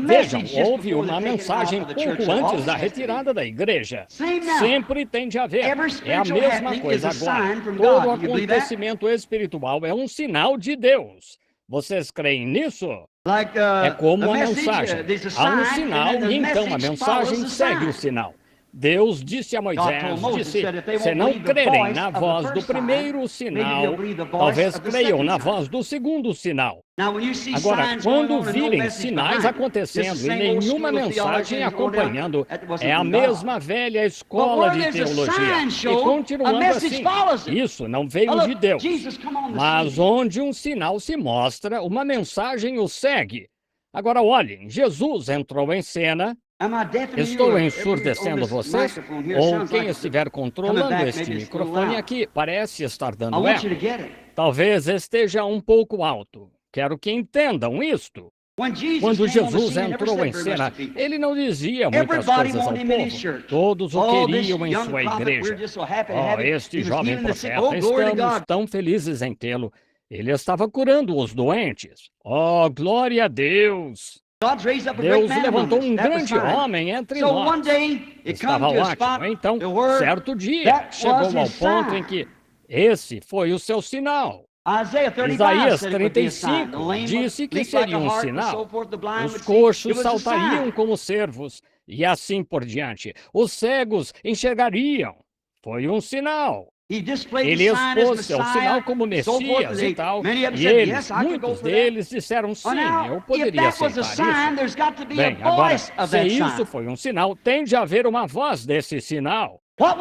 Vejam, houve uma mensagem pouco antes da retirada da igreja. Sempre tem de haver. É a mesma coisa agora. Todo acontecimento espiritual é um sinal de Deus. Vocês creem nisso? É como a mensagem. Há um sinal e então a mensagem segue o sinal. Deus disse a Moisés, se não crerem na voz do primeiro sinal, talvez creiam na voz do segundo sinal. Agora, quando virem sinais acontecendo e nenhuma mensagem acompanhando, é a mesma velha escola de teologia. E continuando assim, isso não veio de Deus. Mas onde um sinal se mostra, uma mensagem o segue. Agora olhem, Jesus entrou em cena. Estou ensurdecendo vocês? Ou quem estiver controlando este microfone aqui parece estar dando eco. Talvez esteja um pouco alto. Quero que entendam isto. Quando Jesus entrou em cena, ele não dizia muitas coisas ao povo. Todos o queriam em sua igreja. Oh, este jovem profeta, estamos tão felizes em tê-lo. Ele estava curando os doentes. Oh, glória a Deus! Deus levantou um grande homem entre nós. Estava ótimo. Então, certo dia, chegou ao ponto em que esse foi o seu sinal. Isaías 35 disse que seria um sinal. Os coxos saltariam como cervos, e assim por diante. Os cegos enxergariam. Foi um sinal. Ele expôs seu sinal como Messias e tal, e eles, muitos deles, disseram sim, eu poderia aceitar isso. Bem, agora, se isso foi um sinal, tem de haver uma voz desse sinal. Qual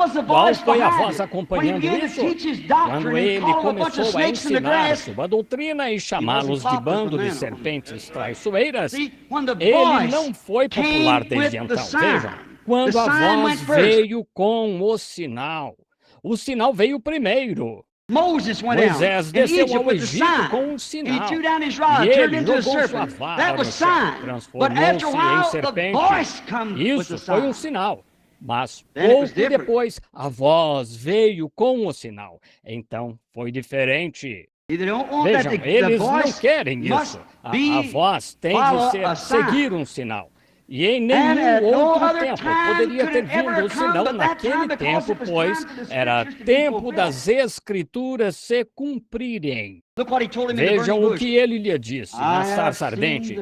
foi a voz acompanhando isso? Quando ele começou a ensinar sua doutrina e chamá-los de bando de serpentes traiçoeiras, ele não foi popular desde então. Vejam, quando a voz veio com o sinal. O sinal veio primeiro. Moisés desceu ao Egito com um sinal. E ele jogou sua vara no céu, transformou-se em serpente. Isso foi um sinal. Mas pouco depois, a voz veio com o sinal. Então, foi diferente. Vejam, eles não querem isso. A voz tem de seguir um sinal. E em nenhum outro tempo poderia ter vindo, senão naquele tempo, pois era tempo das Escrituras se cumprirem. Vejam o que ele lhe disse na sarça ardente.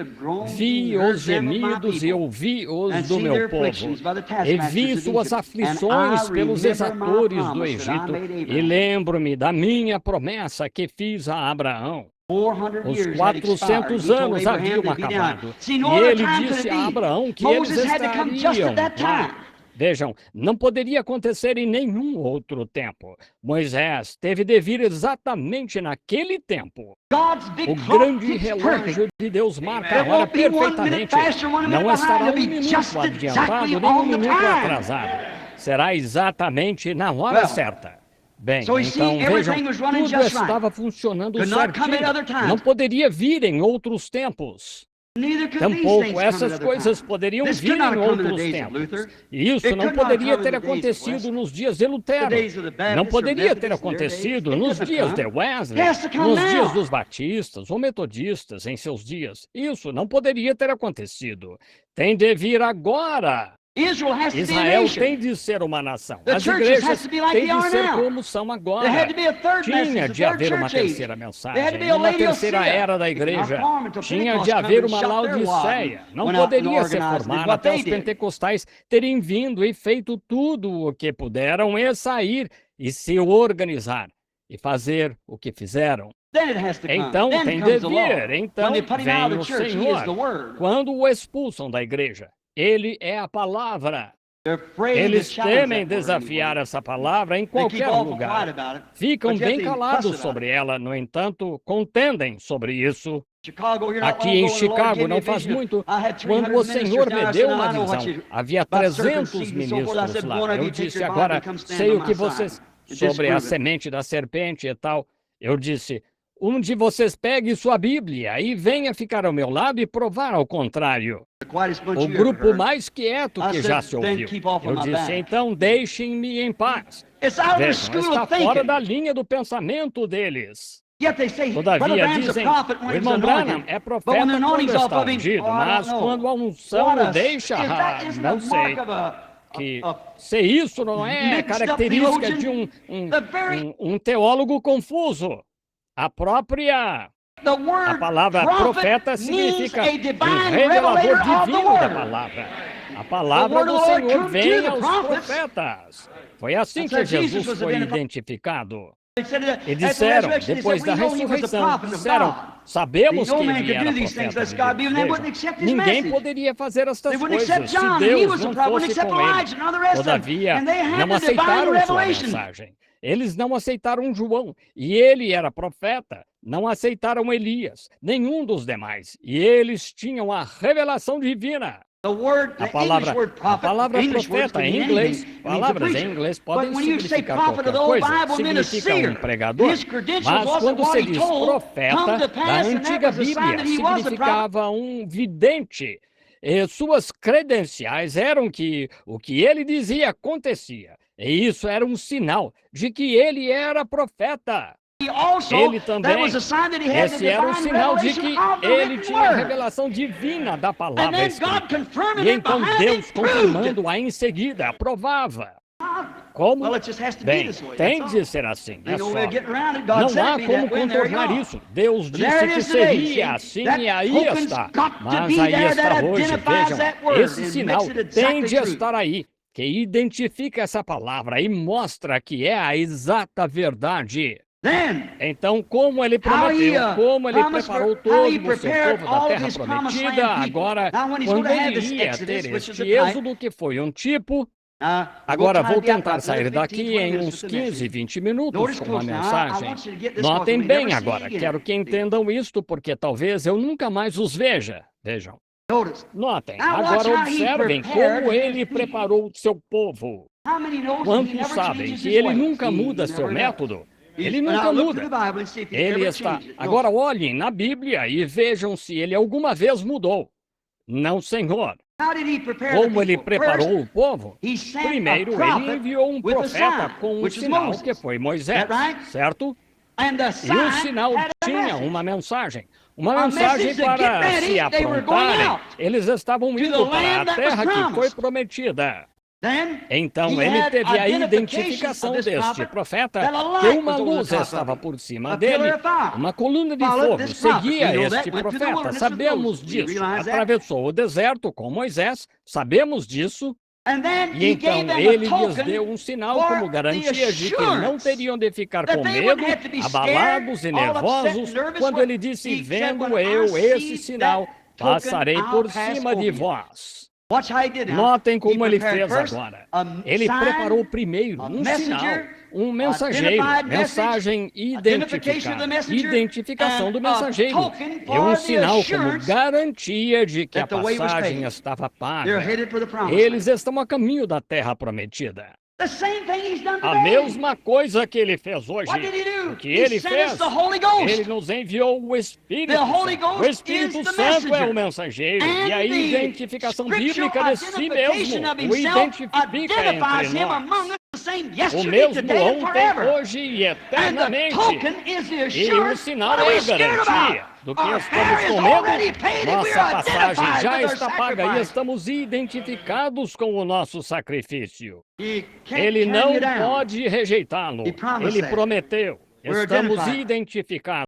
Vi os gemidos e ouvi os do meu povo, e vi suas aflições pelos exatores do Egito, e lembro-me da minha promessa que fiz a Abraão. Os 400 anos haviam acabado, e ele disse a Abraão que eles estariam lá. Vejam, não poderia acontecer em nenhum outro tempo. Moisés teve de vir exatamente naquele tempo. O grande relógio de Deus marca a hora perfeitamente. Não estará um minuto adiantado, nem um minuto atrasado. Será exatamente na hora certa. Bem, então vejam, tudo estava funcionando certinho. Não poderia vir em outros tempos. Tampouco essas coisas poderiam vir em outros tempos. E isso não poderia ter acontecido nos dias de Lutero. Não poderia ter acontecido nos dias de Wesley, nos dias dos batistas ou metodistas em seus dias. Isso não poderia ter acontecido. Tem de vir agora. Israel tem de ser uma nação. As igrejas têm de ser como são agora. Tinha de haver uma terceira mensagem, uma terceira era da igreja. Tinha de haver uma Laodiceia. Não poderia se formar até os pentecostais terem vindo e feito tudo o que puderam e sair e se organizar e fazer o que fizeram. Então tem de vir. Então vem o Senhor. Quando o expulsam da igreja, ele é a palavra. Eles temem desafiar essa palavra em qualquer lugar. Ficam bem calados sobre ela, no entanto, contendem sobre isso. Aqui em Chicago, não faz muito, quando o Senhor me deu uma visão, havia 300 ministros lá. Eu disse, agora, sei o que vocês... sobre a semente da serpente e tal. Eu disse, um de vocês pegue sua Bíblia e venha ficar ao meu lado e provar ao contrário. O grupo mais quieto que já se ouviu. Eu disse, então deixem-me em paz. Vejam, está fora da linha do pensamento deles. Todavia dizem, o irmão Branham é profeta quando está ungido, mas quando a unção o deixa, não sei. Que se isso não é característica de um teólogo confuso. A palavra profeta significa um revelador divino da palavra. A palavra do Senhor vem aos profetas. Foi assim que Jesus foi identificado. E disseram, depois da ressurreição, sabemos que ele era profeta de Deus. Ninguém poderia fazer estas coisas se Deus não fosse com ele. Todavia, não aceitaram sua mensagem. Eles não aceitaram João, e ele era profeta. Não aceitaram Elias, nenhum dos demais. E eles tinham a revelação divina. A palavra profeta em inglês, palavras em inglês podem significar qualquer coisa, significa um pregador, mas quando se diz profeta, na antiga Bíblia significava um vidente. E suas credenciais eram que o que ele dizia acontecia, e isso era um sinal de que ele era profeta. Ele também, esse era um sinal de que ele tinha a revelação divina da palavra escrita. E então Deus, confirmando-a em seguida, aprovava. Como? Bem, tem de ser assim, é só. Não há como contornar isso. Deus disse que seria assim e aí está. Mas aí está hoje, vejam, esse sinal tem de estar aí, que identifica essa palavra e mostra que é a exata verdade. Então, como ele prometeu, como ele preparou todo o seu povo da terra prometida, agora, quando ele ia ter este êxodo, que foi um tipo... Agora, vou tentar sair daqui em uns 15, 20 minutos com uma mensagem. Notem bem agora, quero que entendam isto, porque talvez eu nunca mais os veja. Vejam. Notem, agora observem como ele preparou o seu povo. Quantos sabem que ele nunca muda seu método? Ele nunca muda. Ele está... Agora olhem na Bíblia e vejam se ele alguma vez mudou. Não, Senhor. Como ele preparou o povo? Primeiro, ele enviou um profeta com um sinal que foi Moisés, certo? E o sinal tinha uma mensagem. Uma mensagem para se aprontarem. Eles estavam indo para a terra que foi prometida. Então ele teve a identificação deste profeta, que uma luz estava por cima dele, uma coluna de fogo seguia este profeta, sabemos disso. Atravessou o deserto com Moisés, sabemos disso. E então ele lhes deu um sinal como garantia de que não teriam de ficar com medo, abalados e nervosos, quando ele disse, vendo eu esse sinal, passarei por cima de vós. Notem como ele fez agora. Ele preparou primeiro um sinal, um mensageiro, mensagem identificada, identificação do mensageiro, e um sinal como garantia de que a passagem estava paga. Eles estão a caminho da terra prometida. A mesma coisa que ele fez hoje. O que ele fez? Ele nos enviou o Espírito Santo. O Espírito Santo é o mensageiro e a identificação bíblica de si mesmo o identifica entre nós. O mesmo ontem, hoje e eternamente. E o sinal é a garantia do que estamos com medo. Nossa passagem já está paga e estamos identificados com o nosso sacrifício. Ele não pode rejeitá-lo. Ele prometeu. Estamos identificados.